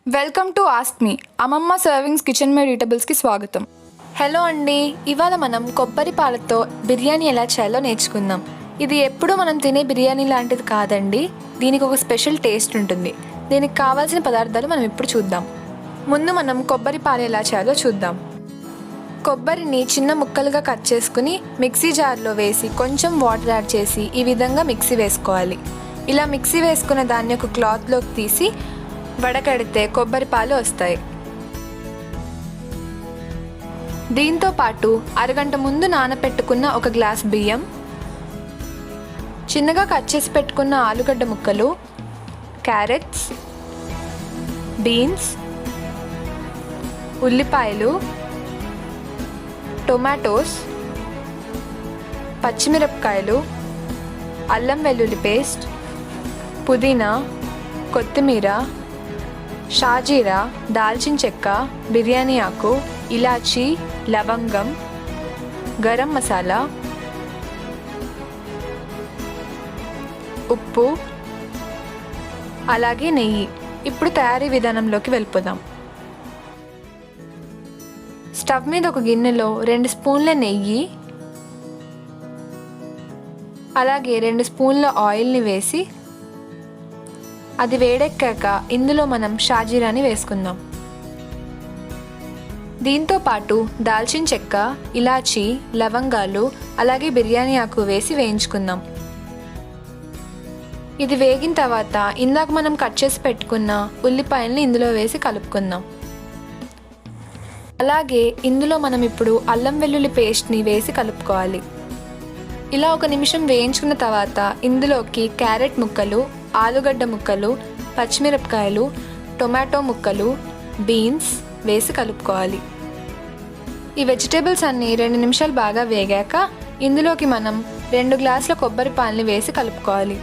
Welcome to ask me అమ్మమ్మ servings kitchen made ఈటబుల్స్కి స్వాగతం. Hello అండి, ఇవాళ మనం కొబ్బరి పాలతో బిర్యానీ ఎలా చేయాలో నేర్చుకుందాం. ఇది ఎప్పుడూ మనం తినే బిర్యానీ లాంటిది కాదండి, దీనికి ఒక స్పెషల్ టేస్ట్ ఉంటుంది. దీనికి కావాల్సిన పదార్థాలు మనం ఇప్పుడు చూద్దాం. ముందు మనం కొబ్బరి పాలు ఎలా చేయాలో చూద్దాం. కొబ్బరిని చిన్న ముక్కలుగా కట్ చేసుకుని మిక్సీ జార్లో వేసి కొంచెం వాటర్ యాడ్ చేసి ఈ విధంగా మిక్సీ వేసుకోవాలి. ఇలా మిక్సీ వేసుకున్న దాన్ని ఒక క్లాత్లోకి తీసి వడకడితే కొబ్బరి పాలు వస్తాయి. దీంతో పాటు అరగంట ముందు నానపెట్టుకున్న ఒక గ్లాస్ బియ్యం, చిన్నగా కట్ చేసి పెట్టుకున్న ఆలుగడ్డ ముక్కలు, క్యారెట్స్, బీన్స్, ఉల్లిపాయలు, టొమాటోస్, పచ్చిమిరపకాయలు, అల్లం వెల్లుల్లి పేస్ట్, పుదీనా, కొత్తిమీర, షాజీరా, దాల్చిన చెక్క, బిర్యానీ ఆకు, ఇలాచీ, లవంగం, గరం మసాలా, ఉప్పు, అలాగే నెయ్యి. ఇప్పుడు తయారీ విధానంలోకి వెళ్ళిపోదాం. స్టవ్ మీద ఒక గిన్నెలో 2 స్పూన్ల నెయ్యి, అలాగే 2 స్పూన్ల ఆయిల్ని వేసి అది వేడెక్కాక ఇందులో మనం షాజీరాని వేసుకుందాం. దీంతో పాటు దాల్చిన చెక్క, ఇలాచీ, లవంగాలు, అలాగే బిర్యానీ ఆకు వేసి వేయించుకుందాం. ఇది వేగిన తర్వాత ఇందాక మనం కట్ చేసి పెట్టుకున్న ఉల్లిపాయల్ని ఇందులో వేసి కలుపుకుందాం. అలాగే ఇందులో మనం ఇప్పుడు అల్లం వెల్లుల్లి పేస్ట్ని వేసి కలుపుకోవాలి. ఇలా 1 నిమిషం వేయించుకున్న తర్వాత ఇందులోకి క్యారెట్ ముక్కలు, ఆలుగడ్డ ముక్కలు, పచ్చిమిరపకాయలు, టొమాటో ముక్కలు, బీన్స్ వేసి కలుపుకోవాలి. ఈ వెజిటేబుల్స్ అన్నీ 2 నిమిషాలు బాగా వేగాక ఇందులోకి మనం 2 గ్లాసుల కొబ్బరి పాలని వేసి కలుపుకోవాలి.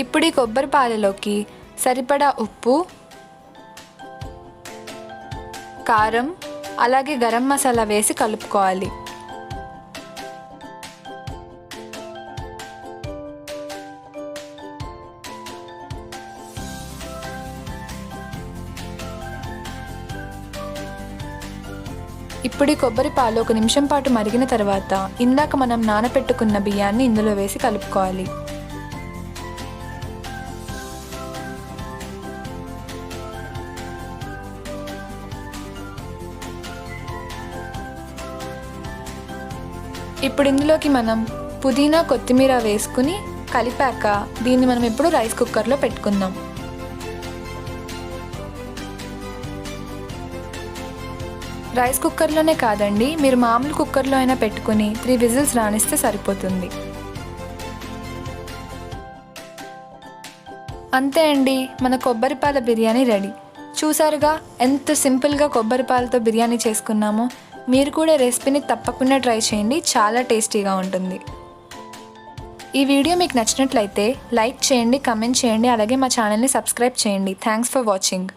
ఇప్పుడు ఈ కొబ్బరి పాలలోకి సరిపడా ఉప్పు, కారం, అలాగే గరం మసాలా వేసి కలుపుకోవాలి. ఇప్పుడు ఈ కొబ్బరి పాలు 1 నిమిషం పాటు మరిగిన తర్వాత ఇందాక మనం నానపెట్టుకున్న బియ్యాన్ని ఇందులో వేసి కలుపుకోవాలి. ఇప్పుడు ఇందులోకి మనం పుదీనా, కొత్తిమీర వేసుకుని కలిపాక దీన్ని మనం ఇప్పుడు రైస్ కుక్కర్లో పెట్టుకుందాం. రైస్ కుక్కర్లోనే కాదండి, మీరు మామూలు కుక్కర్లో అయినా పెట్టుకుని 3 విజిల్స్ రానిస్తే సరిపోతుంది. అంతే అండి, మన కొబ్బరి పాల బిర్యానీ రెడీ. చూసారుగా ఎంత సింపుల్గా కొబ్బరి పాలతో బిర్యానీ చేసుకున్నామో. మీరు కూడా రెసిపీని తప్పకుండా ట్రై చేయండి, చాలా టేస్టీగా ఉంటుంది. ఈ వీడియో మీకు నచ్చినట్లయితే లైక్ చేయండి, కమెంట్ చేయండి, అలాగే మా ఛానల్ని సబ్స్క్రైబ్ చేయండి. Thanks for watching.